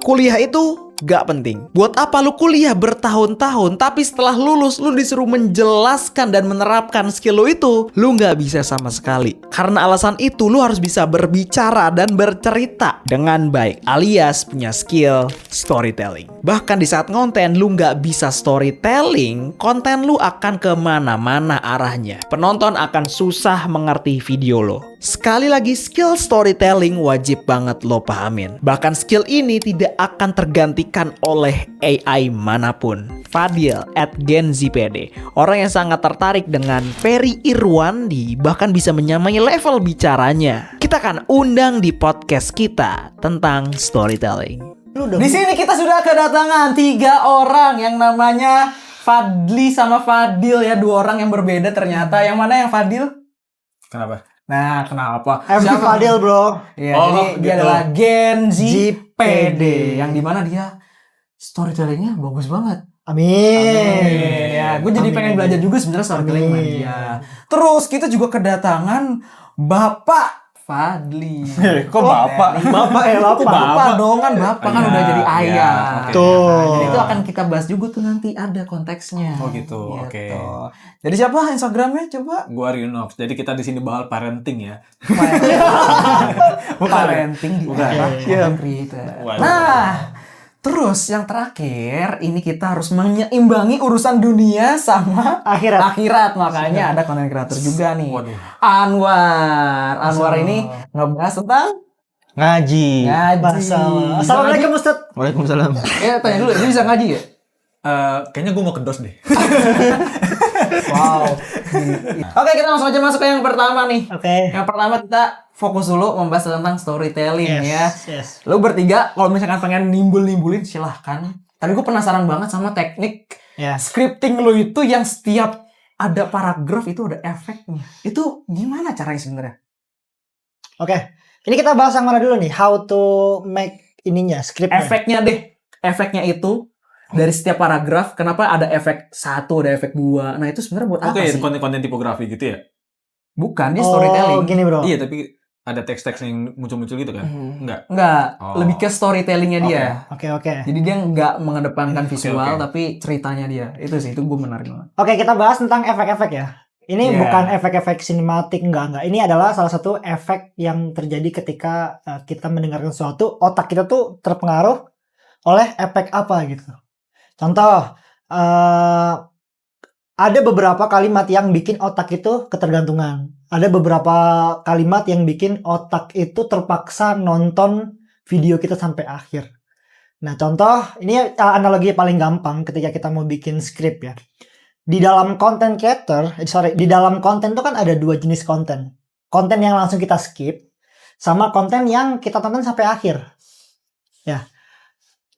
Kuliah itu gak penting. Buat apa lu kuliah bertahun-tahun tapi setelah lulus lu disuruh menjelaskan dan menerapkan skill lu itu, lu gak bisa sama sekali. Karena alasan itu lu harus bisa berbicara dan bercerita dengan baik, alias punya skill storytelling. Bahkan di saat konten lu gak bisa storytelling, konten lu akan kemana-mana arahnya. Penonton akan susah mengerti video lo. Sekali lagi, skill storytelling wajib banget lo pahamin. Bahkan skill ini tidak akan tergantikan oleh AI manapun. Fadil @genzipd, orang yang sangat tertarik dengan Ferry Irwandi, bahkan bisa menyamai level bicaranya. Kita akan undang di podcast kita tentang storytelling. Di sini kita sudah kedatangan 3 orang yang namanya Fadli sama Fadil ya, 2 orang yang berbeda ternyata. Yang mana yang Fadil? Kenapa? Nah, kenapa? MC Fadil, bro. Iya, jadi dia gitu. adalah Genzipd, PD. yang dimana dia storytellingnya bagus banget. Amin. Ya, gue jadi pengen belajar juga sebenarnya storytelling sama dia. Terus kita juga kedatangan Bapak Fadli. Kok bapak? Bapak ya, Bapak dong, kan Bapak kan Iya, udah jadi ayah. iya, oke. Tuh. Jadi itu akan kita bahas juga tuh nanti, ada konteksnya. Oh gitu, oke. Jadi siapa Instagramnya coba? Gua Rinox. Jadi kita di sini bakal parenting ya. Parenting di Bukan. era Iya. content creator. Waduh. Nah, terus yang terakhir ini kita harus menyeimbangi urusan dunia sama Akhirat. Makanya ada content creator juga nih. Waduh. Anwar ini ngebahas tentang Ngaji. ngaji. Assalamualaikum Ustaz. Waalaikumsalam. Ya tanya dulu, dia bisa ngaji ya? Kayaknya gue mau ke dos deh. Wow. Oke, kita langsung aja masuk ke yang pertama nih. Oke. Yang pertama kita fokus dulu membahas tentang storytelling ya. Yes. Lu bertiga kalau misalkan pengen nimbulin silahkan. Tapi gue penasaran banget sama teknik Yes. scripting lu itu yang setiap ada paragraf itu ada efeknya. Itu gimana caranya sebenarnya? Oke. Ini kita bahas yang mana dulu nih? How to make ininya, scriptnya. Efeknya deh. Efeknya itu dari setiap paragraf, kenapa ada efek 1, ada efek 2. Nah, itu sebenarnya buat apa Oke, sih? konten-konten tipografi gitu ya? Bukan, dia Oh, storytelling. gini bro. Iya, tapi ada teks-teks yang muncul-muncul gitu kan? Enggak. Enggak, Oh. lebih ke storytellingnya dia. Oke. Jadi dia nggak mengedepankan visual, oke. tapi ceritanya dia. Itu sih, itu gue menarik banget. Oke, kita bahas tentang efek-efek ya. Ini Yeah. bukan efek-efek sinematik, enggak. Ini adalah salah satu efek yang terjadi ketika kita mendengarkan sesuatu, otak kita tuh terpengaruh oleh efek apa gitu. Contoh, ada beberapa kalimat yang bikin otak itu ketergantungan. Ada beberapa kalimat yang bikin otak itu terpaksa nonton video kita sampai akhir. Nah, contoh, ini analogi paling gampang ketika kita mau bikin skrip ya. Di dalam content creator, di dalam konten itu kan ada 2 jenis konten. Konten yang langsung kita skip, sama konten yang kita tonton sampai akhir. Ya.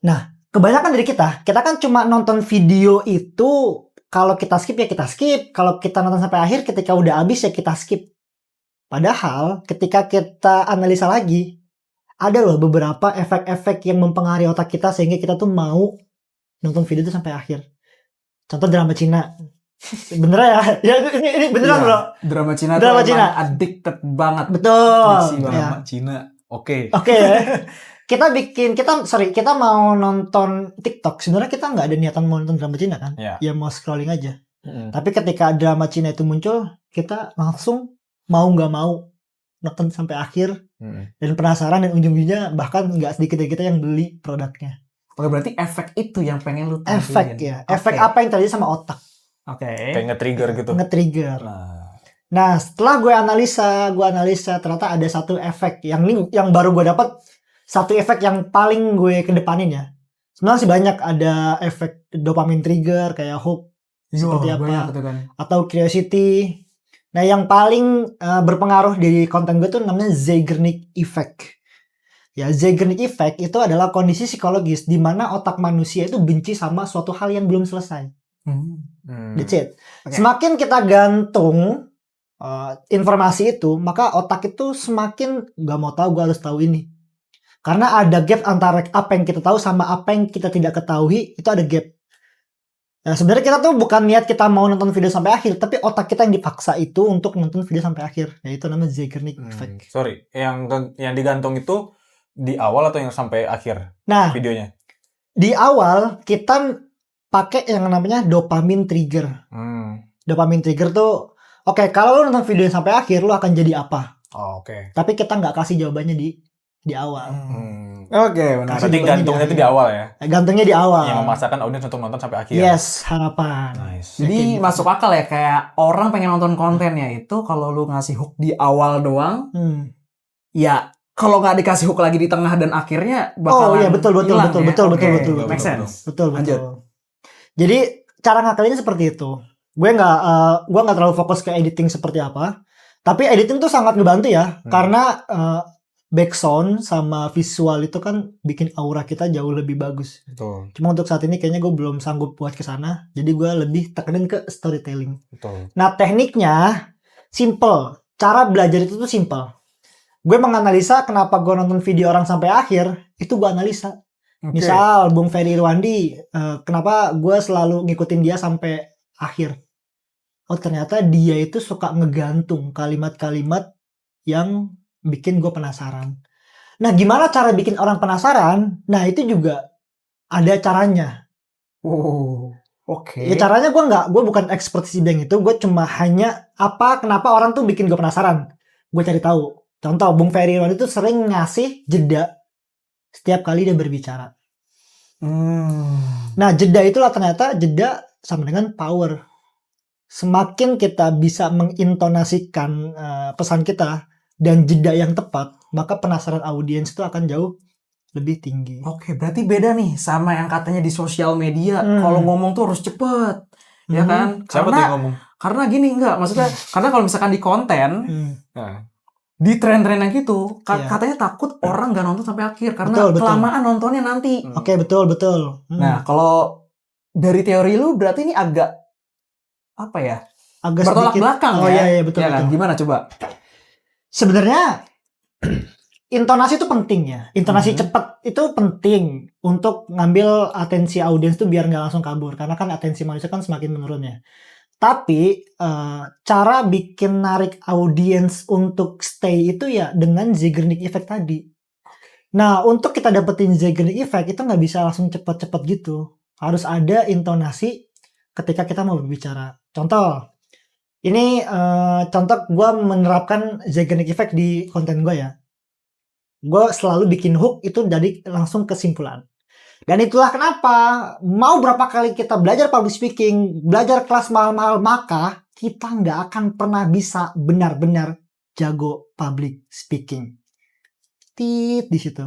Nah, kebanyakan dari kita kan cuma nonton video itu, kalau kita skip ya kita skip, kalau kita nonton sampai akhir, ketika udah habis ya kita skip. Padahal, ketika kita analisa lagi, ada loh beberapa efek-efek yang mempengaruhi otak kita sehingga kita tuh mau nonton video itu sampai akhir. Contoh drama Cina. Beneran ya? Ya ini beneran Iya. bro. Drama Cina Drama tuh Cina. emang addicted banget. Betul. Adiksi banget. Ya. Drama Cina. Oke. Oke. Kita mau nonton TikTok. Sebenarnya kita nggak ada niatan mau nonton drama Cina kan? Ya. Ya mau scrolling aja. Tapi ketika drama Cina itu muncul, kita langsung mau nggak mau nonton sampai akhir dan penasaran, dan ujung-ujungnya bahkan nggak sedikit dari kita yang beli produknya. Oke, berarti efek itu yang pengen lu tampilin. Efek ya. Efek Oke. apa yang terjadi sama otak? Oke. Kayak nge-trigger gitu. Nge-trigger. Nah. Nah, setelah gue analisa ternyata ada satu efek yang baru gue dapat, satu efek yang paling gue kedepanin ya. Sebenarnya sih banyak, ada efek dopamine trigger kayak hook seperti apa, banyak tuh kan. atau curiosity. Nah, yang paling berpengaruh di konten gue tuh namanya Zeigarnik Effect. Ya, Zeigarnik Effect itu adalah kondisi psikologis di mana otak manusia itu benci sama suatu hal yang belum selesai. That's it. Oke. Semakin kita gantung informasi itu, maka otak itu semakin gak mau tahu, gue harus tahu ini. Karena ada gap antara apa yang kita tahu sama apa yang kita tidak ketahui, itu ada gap. Nah, sebenarnya kita tuh bukan niat kita mau nonton video sampai akhir, tapi otak kita yang dipaksa itu untuk nonton video sampai akhir. Ya itu namanya Zeigarnik Effect. Sorry, yang digantung itu Di awal atau yang sampai akhir Nah, videonya? di awal kita pakai yang namanya dopamine trigger. Dopamine trigger tuh, oke, kalau lu nonton video sampai akhir, lu akan jadi apa? Oh, oke. Tapi kita nggak kasih jawabannya di awal. Oke, benar. Kasih Berarti jawabannya gantungnya itu di awal ya? Gantungnya di awal. Yang memaksakan audiens untuk nonton sampai akhir. Yes, harapan. Nice. Jadi masuk akal ya, kayak orang pengen nonton kontennya itu kalau lu ngasih hook di awal doang, Hmm. ya kalau nggak dikasih hook lagi di tengah dan akhirnya bakalan Oh iya, betul, hilang ya. betul. Make sense. Betul. Lanjut. Jadi cara ngakalinnya seperti itu. Gue nggak terlalu fokus ke editing seperti apa. Tapi editing tuh sangat ngebantu ya, karena background sama visual itu kan bikin aura kita jauh lebih bagus. Betul. Cuma untuk saat ini kayaknya gue belum sanggup buat ke sana. Jadi gue lebih tekenin ke storytelling. Betul. Nah, tekniknya simple. Cara belajar itu tuh simple. Gue menganalisa kenapa gue nonton video orang sampai akhir, itu gue analisa. Misal Bung Ferry Irwandi, kenapa gue selalu ngikutin dia sampai akhir? Oh, ternyata dia itu suka ngegantung kalimat-kalimat yang bikin gue penasaran. Nah, gimana cara bikin orang penasaran? Nah, itu juga ada caranya. Oh, oke. Ya caranya gue bukan expert di bidang itu, gue cuma hanya kenapa orang tuh bikin gue penasaran. Gue cari tahu. Contoh, Bung Ferry Irwandi itu sering ngasih jeda setiap kali dia berbicara. Nah, jeda itulah ternyata jeda sama dengan power. Semakin kita bisa mengintonasikan pesan kita dan jeda yang tepat, maka penasaran audiens itu akan jauh lebih tinggi. Oke, berarti beda nih sama yang katanya di sosial media. Kalau ngomong tuh harus cepet, ya kan? Siapa tuh yang ngomong? Karena gini enggak, maksudnya karena kalau misalkan di konten, Nah, di tren-tren yang gitu, Iya. katanya takut orang nggak nonton sampai akhir karena Betul. kelamaan nontonnya nanti. Oke, betul. Nah, kalau dari teori lu berarti ini agak apa ya? Agak Bertolak sedikit. belakang Oh ya? iya, betul. Ya kan? betul. Gimana coba? Sebenarnya intonasi itu penting ya. Intonasi cepat itu penting untuk ngambil atensi audiens tuh biar nggak langsung kabur. Karena kan atensi manusia kan semakin menurun ya. Tapi cara bikin narik audiens untuk stay itu ya dengan Zeigarnik Effect tadi. Nah, untuk kita dapetin Zeigarnik Effect itu nggak bisa langsung cepet-cepet gitu. Harus ada intonasi ketika kita mau berbicara. Contoh, ini contoh gue menerapkan Zeigarnik Effect di konten gue ya. Gue selalu bikin hook itu dari langsung kesimpulan. Dan itulah kenapa mau berapa kali kita belajar public speaking, belajar kelas mahal-mahal, maka kita nggak akan pernah bisa benar-benar jago public speaking. Di situ.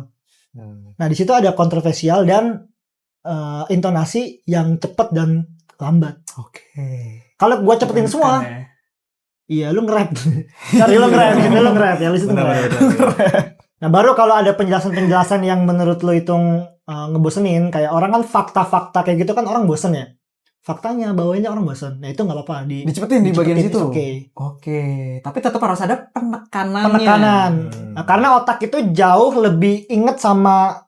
Nah, di situ ada kontroversial dan intonasi yang cepat dan lambat. Oke. Kalau gue cepetin semua, iya lu nge-rap. Sorry lu nge-rap, gitu lu nge-rap ya, lu situ nge-rap. Nah, baru kalau ada penjelasan-penjelasan yang menurut lu itu ngebosenin, kayak orang kan fakta-fakta kayak gitu kan orang bosen ya. Faktanya bawainnya orang bosen. Nah, itu nggak apa-apa Dicepetin di bagian dicepetin, situ. it's okay. Oke, tapi tetap harus ada penekanannya. Penekanan. Nah, karena otak itu jauh lebih inget sama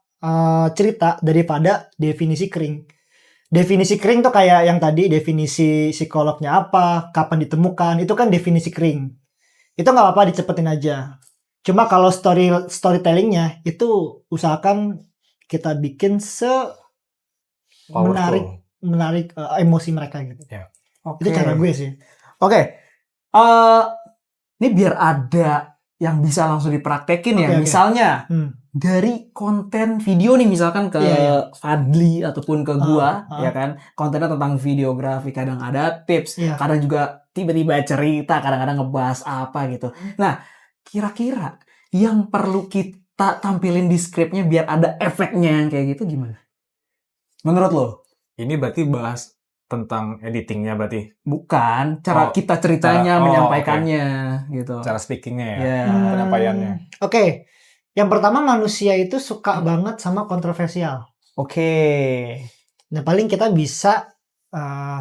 cerita daripada definisi kering. Definisi kering tuh kayak yang tadi, definisi psikolognya apa, kapan ditemukan, itu kan definisi kering. Itu nggak apa-apa dicepetin aja. Cuma kalau storytellingnya itu usahakan kita bikin menarik emosi mereka gitu. Ya. Oke. Itu cara gue sih. Oke. Ini biar ada yang bisa langsung dipraktekin ya. Oke. Misalnya dari konten video nih, misalkan ke Iya. Fadli ataupun ke gua, Ah. ya kan. Kontennya tentang videografi, kadang ada tips, Iya. kadang juga tiba-tiba cerita, kadang-kadang ngebahas apa gitu. Nah, kira-kira yang perlu kita tampilin di skripnya biar ada efeknya yang kayak gitu gimana? Menurut lo? Ini berarti bahas tentang editingnya berarti. Bukan, cara kita ceritanya, menyampaikannya gitu. Cara speakingnya ya. Ya. Penyampaiannya. Oke. Yang pertama, manusia itu suka banget sama kontroversial. Oke. Nah, paling kita bisa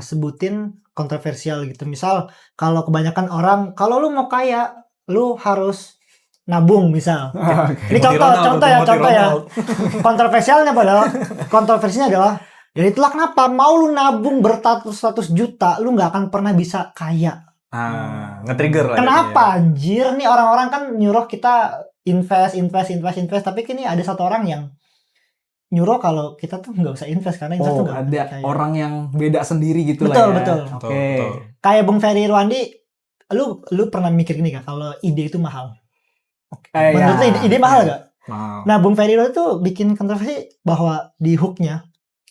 sebutin kontroversial gitu. Misal, kalau kebanyakan orang, kalau lu mau kaya, lu harus nabung misal. Ini contoh ya. Kontroversinya adalah, dan itulah kenapa mau lu nabung beratus-ratus juta, lu nggak akan pernah bisa kaya. Nge-trigger lah. Kenapa anjir? Nih orang-orang kan nyuruh kita invest. Tapi kini ada satu orang yang nyuruh kalau kita tuh nggak usah invest karena invest tuh nggak ada kayak- orang yang beda sendiri gitu Betul, lah ya. betul. Oke. Kayak Bung Ferry Irwandi, lu pernah mikir gini gak kalau ide itu mahal? Menurut lu ide mahal gak? Mahal. Nah, Bung Ferry Irwandi tuh bikin kontroversi bahwa di hooknya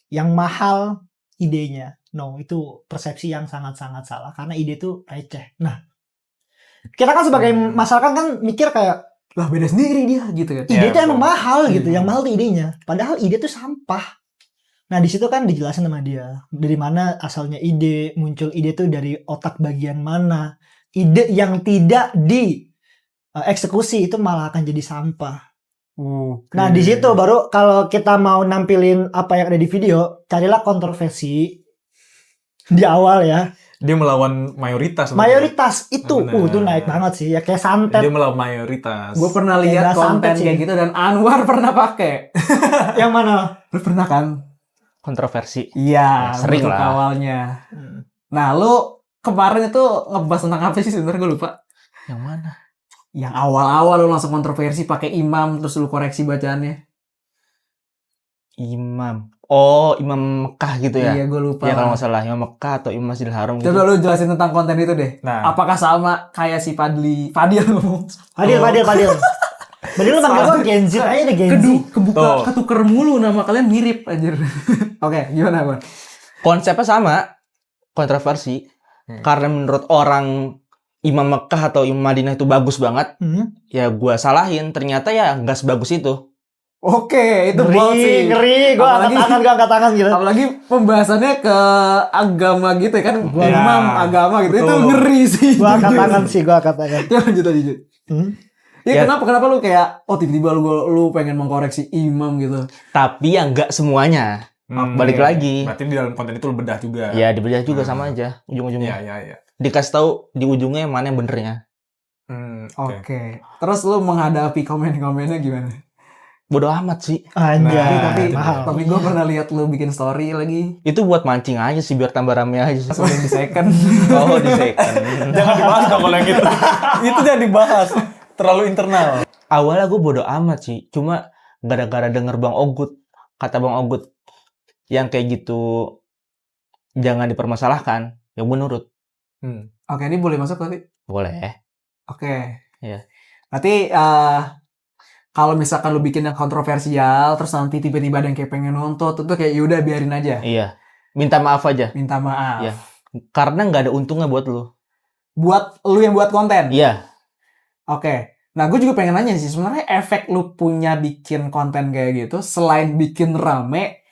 yang mahal idenya. No, itu persepsi yang sangat-sangat salah karena ide itu receh. Nah, kita kan sebagai masyarakat kan mikir kayak Lah beda sendiri dia gitu kan. ide itu betul. emang mahal gitu, Iya. yang mahal tuh idenya. Padahal ide itu sampah. Nah, di situ kan dijelasin sama dia dari mana asalnya ide, muncul ide itu dari otak bagian mana. Ide yang tidak di eksekusi itu malah akan jadi sampah. Nah, di situ baru kalau kita mau nampilin apa yang ada di video, carilah kontroversi di awal ya. Dia melawan mayoritas. Mayoritas itu, Benar. itu naik banget sih. Ya kayak santet. Dia melawan mayoritas. Gue pernah Kayak lihat nggak konten santet sih. kayak gitu dan Anwar pernah pakai. Yang mana? Lu pernah kan? Kontroversi. Iya, Sering untuk lah. awalnya. Nah, lu kemarin itu ngebahas tentang apa sih sebenarnya gue lupa. Yang mana? Yang awal-awal lu langsung kontroversi pakai imam terus lu koreksi bacaannya. Imam. Oh, Imam Mekah gitu ya? Iya, gue lupa. Ya kalau nggak salah Imam Mekah atau Imam Masjidil Haram gitu. Coba lu jelasin tentang konten itu deh. Nah, Apakah sama kayak si Fadil ngomong? Fadil. Fadil lu panggil gua Gen Z aja deh Gen Z. Kebuka, Tuh. ketuker mulu nama kalian mirip anjir. Oke, gimana, Bang? Konsepnya sama, kontroversi. Karena menurut orang Imam Mekah atau Imam Madinah itu bagus banget, ya gua salahin. Ternyata ya nggak sebagus itu. Oke, itu bold sih. Ngeri. Gua angkat tangan gitu. Apalagi pembahasannya ke agama gitu ya kan. Gua- Imam agama gitu. Itu Betul. ngeri sih. Gua angkat jujur. tangan sih, gua angkat tangan. Ya lanjut. Ya, Ya. kenapa lu kayak tiba-tiba lu pengen mengkoreksi imam gitu. Tapi ya nggak semuanya. Balik lagi. Berarti di dalam konten itu lu bedah juga. Ya dibedah juga sama aja ujung-ujungnya. Iya. Dikasih tahu di ujungnya yang mana yang benernya. Oke. Oke. Terus lu menghadapi komen-komennya gimana? Bodoh amat sih. Anjay, tapi itu mahal. tapi gue pernah lihat lu bikin story lagi. Itu buat mancing aja sih biar tambah rame aja sih. Pas udah di second. Oh, di second. Jangan dibahas dong kalau yang gitu. Itu jangan dibahas. Terlalu internal. Awalnya gue bodoh amat sih. Cuma gara-gara denger Bang Ogut. Kata Bang Ogut. Yang kayak gitu. Jangan dipermasalahkan. Ya gue nurut. Oke, ini boleh masuk tadi? Boleh. Oke. Iya. Berarti kalau misalkan lu bikin yang kontroversial, terus nanti tiba-tiba ada yang kayak pengen nonton, itu kayak yaudah biarin aja. Iya. Minta maaf aja. Minta maaf. Iya. Karena nggak ada untungnya buat lu. Buat lu yang buat konten. Iya. Oke. Nah, gue juga pengen nanya sih, sebenarnya efek lu punya bikin konten kayak gitu, selain bikin rame,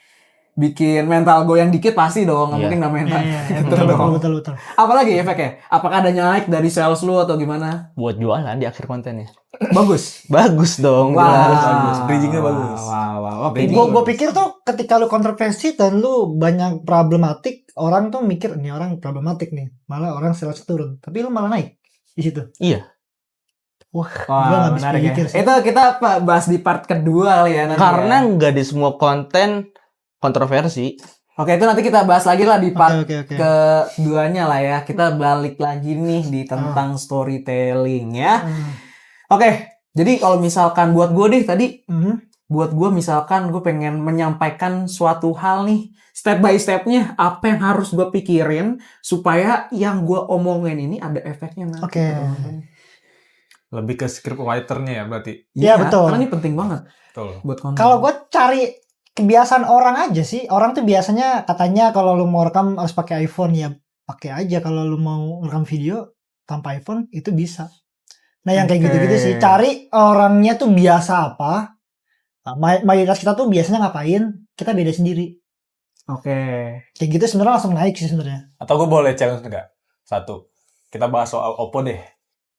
bikin mental goyang dikit pasti dong, nggak Iya. mungkin nggak mental. Betul. Apalagi efeknya? Apakah ada naik dari sales lu atau gimana? Buat jualan di akhir kontennya. Bagus. Bagus dong. bagus. Bridging-nya bagus. Wow. Oke. Bridging. Ini Gue pikir tuh ketika lu kontroversi dan lu banyak problematik, orang tuh mikir ini orang problematik nih, malah orang sales turun, tapi lu malah naik di situ. Iya. Wah, Wah, gua nggak bisa menarik ya. pikir sih. Itu kita bahas di part kedua kali ya nanti. Karena ya. nggak di semua konten kontroversi. Oke, itu nanti kita bahas lagi lah di part Oke. keduanya lah ya. Kita balik lagi nih di tentang storytelling ya. Oke, jadi kalau misalkan buat gue deh tadi, buat gue misalkan gue pengen menyampaikan suatu hal nih, step by stepnya apa yang harus gue pikirin supaya yang gue omongin ini ada efeknya nanti. Oke. ke teman-teman. Lebih ke script writer-nya ya berarti. Iya, betul. Karena ini penting banget Betul. buat konten. Kalau gue cari kebiasaan orang aja sih. Orang tuh biasanya katanya kalau lu mau rekam harus pakai iPhone, ya pakai aja. Kalau lu mau rekam video tanpa iPhone itu bisa. Nah, yang kayak Oke. gitu-gitu sih. Cari orangnya tuh biasa apa. Nah, mayoritas kita tuh biasanya ngapain, kita beda sendiri. Oke. Kayak gitu sebenarnya langsung naik sih sebenarnya. Atau gue boleh challenge nggak? Satu. Kita bahas soal Oppo deh.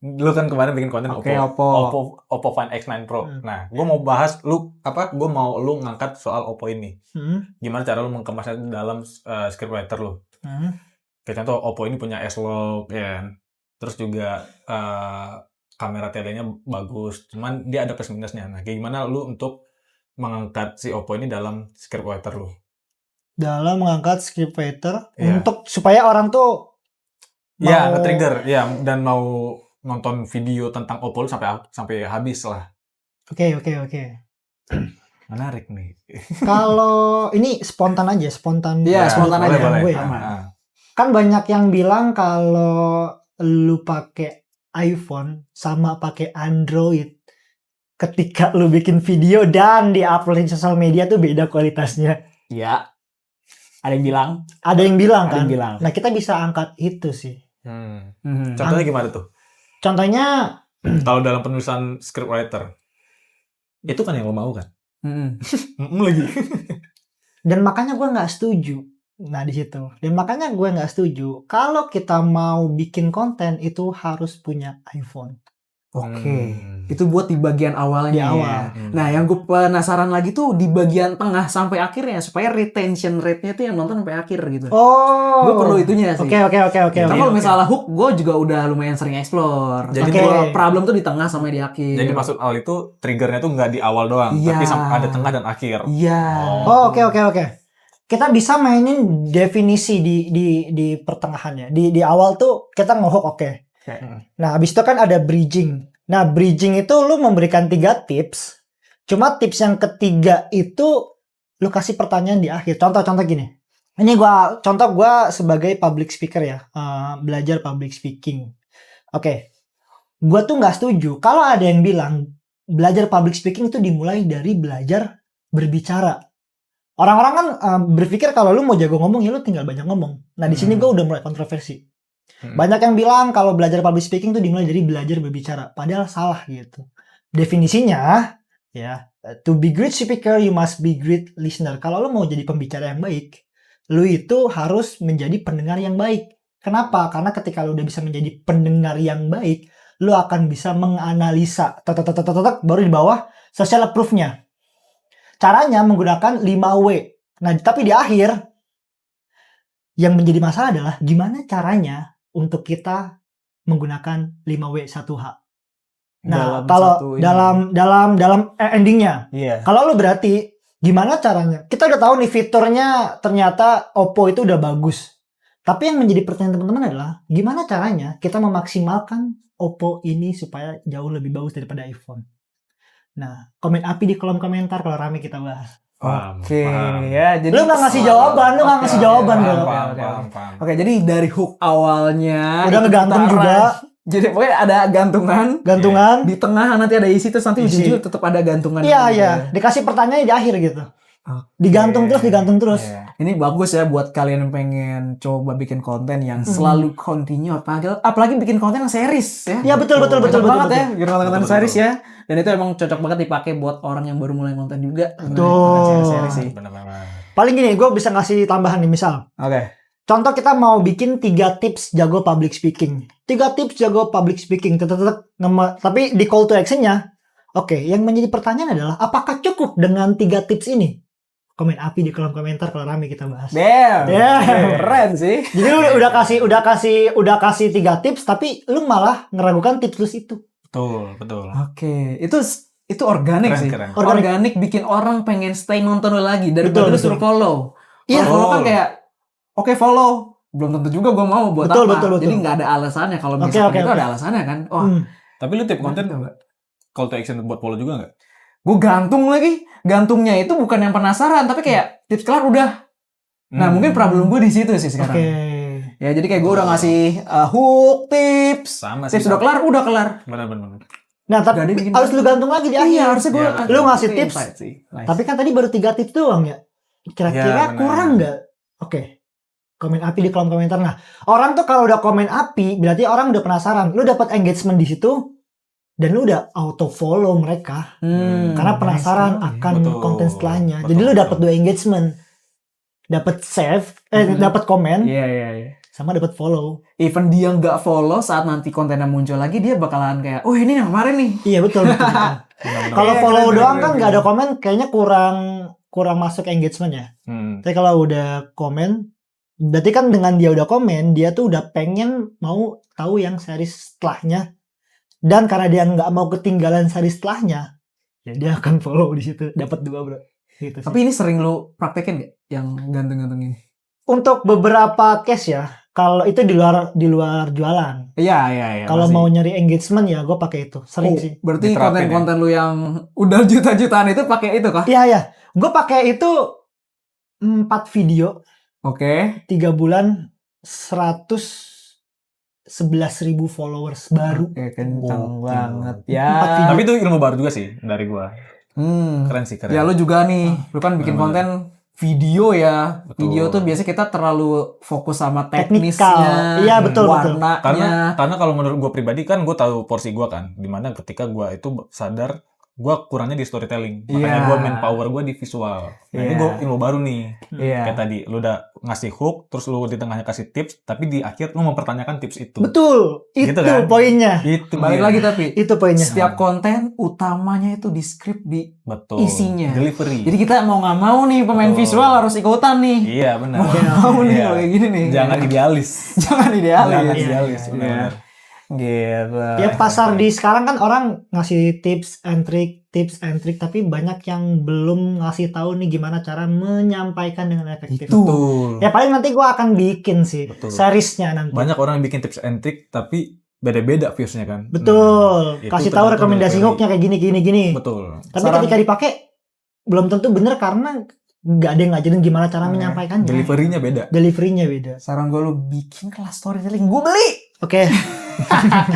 Lu kan kemarin bikin konten Oke, Oppo Find X9 Pro. Nah, gue mau bahas gue mau lu ngangkat soal Oppo ini. Gimana cara lu mengemasnya dalam scriptwriter lu? Kayak contoh Oppo ini punya S-Log ya. Terus juga kamera telenya bagus. Cuman dia ada plus minusnya. Nah, kayak gimana lu untuk mengangkat si Oppo ini dalam scriptwriter lu? Dalam mengangkat scriptwriter Iya. untuk supaya orang tuh Ya, mau- nge-trigger. Ya, dan mau nonton video tentang Oppo lu sampai habis lah. Oke. Menarik nih. Kalau ini spontan aja, spontan. Iya, spontan boleh, aja. boleh. Gue ya. Ah. Kan banyak yang bilang kalau lu pakai iPhone sama pakai Android, ketika lu bikin video dan di-upload di sosial media tuh beda kualitasnya. Iya. Ada yang bilang. Ada yang bilang Ada kan. yang bilang. Nah, kita bisa angkat itu sih. Contohnya gimana tuh? Contohnya, Kalau dalam penulisan scriptwriter, itu kan yang lo mau kan? Mhm. Lagi. dan makanya gue nggak setuju. Nah, di situ. Dan makanya gue nggak setuju. Kalau kita mau bikin konten itu harus punya iPhone. Oke. Itu buat di bagian awalnya. Di ya. awal. Nah, yang gue penasaran lagi tuh di bagian tengah sampai akhirnya supaya retention rate-nya tuh yang nonton sampai akhir gitu. Oh. Gue perlu itunya sih. Oke. Tapi kalau misalnya hook, gue juga udah lumayan sering explore. Jadi Jadi Oke. problem tuh di tengah sama di akhir. Jadi maksud awal itu triggernya tuh nggak di awal doang, Iya. tapi ada tengah dan akhir. Iya. Oh, oke. Kita bisa mainin definisi di pertengahannya. Di awal tuh kita ngehook, oke. Nah, habis itu kan ada bridging. Nah, bridging itu lu memberikan 3 tips. Cuma tips yang ketiga itu lu kasih pertanyaan di akhir. Contoh gini. Ini contoh gua sebagai public speaker ya, belajar public speaking. Oke. Gua tuh nggak setuju kalau ada yang bilang belajar public speaking itu dimulai dari belajar berbicara. Orang-orang kan berpikir kalau lu mau jago ngomong ya lu tinggal banyak ngomong. Nah, di sini gue udah mulai kontroversi. Banyak yang bilang kalau belajar public speaking itu dimulai dari belajar berbicara. Padahal salah gitu. Definisinya, ya, to be great speaker, you must be great listener. Kalau lu mau jadi pembicara yang baik, lu itu harus menjadi pendengar yang baik. Kenapa? Karena ketika lu udah bisa menjadi pendengar yang baik, lu akan bisa menganalisa. Baru di bawah social proof-nya. Caranya menggunakan 5W. Nah, tapi di akhir yang menjadi masalah adalah gimana caranya untuk kita menggunakan 5W1H. Nah, kalau dalam endingnya. Iya. Kalau lu berarti gimana caranya? Kita udah tahu nih fiturnya ternyata Oppo itu udah bagus. Tapi yang menjadi pertanyaan teman-teman adalah gimana caranya kita memaksimalkan Oppo ini supaya jauh lebih bagus daripada iPhone. Nah, komen api di kolom komentar kalau rame kita bahas. Oke, ya. Jadi Lu nggak ngasih jawaban, Paham. Oke, jadi dari hook awalnya Udah itu ngegantung kita juga. Jadi pokoknya ada gantungan. Gantungan. Di tengah nanti ada isi terus nanti Isi. ujung-ujung tetap ada gantungan. Iya. Dikasih pertanyaannya di akhir gitu. Digantung terus. Iya. Ini bagus ya buat kalian yang pengen coba bikin konten yang selalu continue, apalagi bikin konten yang series ya. Iya, betul. Cocok banget ya, bikin konten Betul, series betul. ya. Dan itu emang cocok banget dipakai buat orang yang baru mulai konten juga. Betul. Series sih. Benar-benar. Paling gini, gue bisa ngasih tambahan nih, misal. Oke. Contoh kita mau bikin 3 tips jago public speaking. 3 tips jago public speaking. Tapi di call to action-nya, oke, yang menjadi pertanyaan adalah apakah cukup dengan 3 tips ini? Komen api di kolom komentar kalau rame kita bahas. Damn. Damn. Keren sih. Jadi lu udah kasih 3 tips tapi lu malah ngeragukan tips lu itu. Betul. Oke, itu organik Keren, sih. keren. Organik bikin orang pengen stay nonton lu lagi daripada lu suruh follow. Iya. Follow kan kayak oke follow, belum tentu juga gue mau buat Betul, apa. betul. Jadi nggak ada alasannya kalau Oke, misalkan itu oke. ada alasannya kan. Wah, Tapi lu tip konten Mantap. call to action buat follow juga nggak? gue gantung lagi. Gantungnya itu bukan yang penasaran, tapi kayak tips kelar udah. Nah, mungkin problem gue di situ sih sekarang. Oke. Ya, jadi kayak gue udah ngasih hook, tips. Sama sih. Tips udah kelar. Benar. Nah, tapi Gak ada yang bikin harus lu gantung lagi di akhir. Iya, harusnya gue Iya, lu ngasih tips. insight sih. Nice. Tapi kan tadi baru 3 tips doang ya. Kira-kira Ya, benar. kurang nggak? Oke. Komen api di kolom komentar. Nah, orang tuh kalau udah komen api, berarti orang udah penasaran. Lu dapat engagement di situ, dan lu udah auto follow mereka. Karena penasaran nice. akan Betul, konten setelahnya. betul, Jadi lu betul. dapat 2 engagement. Dapat save, dapat komen, Iya. sama dapat follow. Even dia nggak follow saat nanti kontennya muncul lagi, dia bakalan kayak, oh ini yang kemarin nih. Iya, betul. Kalau Iya, follow keren, doang keren, kan keren. nggak ada komen, kayaknya kurang masuk engagement ya. Tapi kalau udah komen, berarti kan dengan dia udah komen, dia tuh udah pengen mau tahu yang series setelahnya. Dan karena dia nggak mau ketinggalan series setelahnya, ya dia akan follow di situ. Dapat 2, bro. Gitu sih. Tapi ini sering lu praktekin nggak yang gantung-gantung ini? Untuk beberapa case ya, Kalau itu di luar jualan. Iya. Kalau masih. mau nyari engagement ya gue pakai itu. Sering sih. Berarti Diterapin konten-konten lu yang udah juta-jutaan itu pakai itu kah? Iya. Gue pakai itu 4 video, Oke. 3 bulan 111.000 followers baru. Oke, kencang Gokil. banget 4 ya. video. Tapi itu ilmu baru juga sih dari gua. Keren sih, keren. Ya lu juga nih, lu kan bikin Bener-bener. konten video ya. Betul. Video tuh biasanya kita terlalu fokus sama Teknikal. teknisnya, Iya, betul. warnanya. Karena kalau menurut gue pribadi kan gue tahu porsi gue kan, dimana ketika gue itu sadar gue kurangnya di storytelling, makanya Iya. gue main power gue di visual. Nah ini Iya. gue ilmu baru nih, Iya. kayak tadi lu udah ngasih hook, terus lu di tengahnya kasih tips, tapi di akhir lu mempertanyakan tips itu. Betul. Itu Gitu kan? poinnya. Itu Balik dia. lagi tapi Itu poinnya. setiap konten utamanya itu di script, di Betul. isinya. Delivery. Jadi kita mau nggak mau nih pemain Betul. visual harus ikutan nih. Iya benar. Mau nggak mau nih Iya. kalau kayak gini nih. Jangan idealis. Jangan idealis. Jangan Iya, idealis. iya, Benar. Gitu. Ya pasar di sekarang kan orang ngasih tips and trick, tapi banyak yang belum ngasih tahu nih gimana cara menyampaikan dengan efektif. Betul. Ya paling nanti gua akan bikin sih Betul. seriesnya nanti. Banyak orang yang bikin tips and trick tapi beda-beda views-nya kan. Betul. Nah, itu Kasih tahu tergantung rekomendasi delivery. hooknya kayak gini. Betul. Tapi Saran- ketika dipakai belum tentu bener karena nggak ada yang ngajarin gimana cara menyampaikannya. Delivery-nya beda. Delivery-nya beda. Saran gue lu bikin kelas storytelling, gue beli. Oke.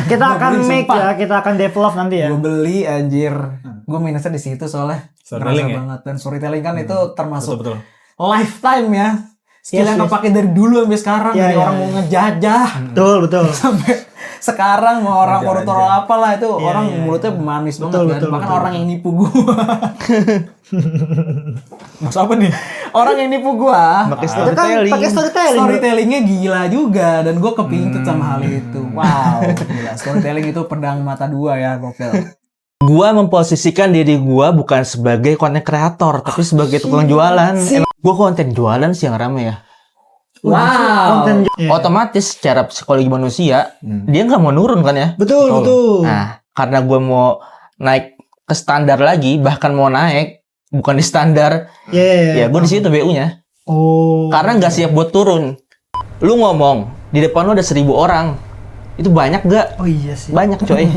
Kita Gua akan beli, make sumpah. ya, kita akan develop nanti ya. Gue beli anjir. Gue minusnya di situ soalnya. Storytelling Ngerasa ya? banget. Dan storytelling kan itu termasuk Betul. lifetime ya. Skill Yes, yang yes. kepake dari dulu sampai sekarang. Iya, Dari iya, orang iya. mau ngejajah. Betul. Sampai sekarang mau orang Ngejajah. koruptor apalah itu Iya, orang iya, mulutnya iya. manis Betul, banget kan. betul, Bahkan betul. orang yang nipu gua. Mas apa nih? Orang yang nipu gua. Pakai Itu kan storytelling. pakai storytelling. bro. Storytellingnya gila juga dan gue kepincut sama hal itu. Wow, gila. Storytelling itu pedang mata dua ya, gokil. Gua memposisikan diri gua bukan sebagai konten kreator, tapi sebagai tukang jualan. Emang gua konten jualan sih yang rame ya. Wow. Konten Iya. Otomatis secara psikologi manusia, dia nggak mau nurun kan ya. Betul. Nah, karena gua mau naik ke standar lagi, bahkan mau naik bukan di standar, Iya. ya gua di situ BU-nya. Oh. Karena nggak siap buat turun. Lu ngomong di depan lu ada 1.000 orang, itu banyak gak? Oh iya sih. Banyak coy.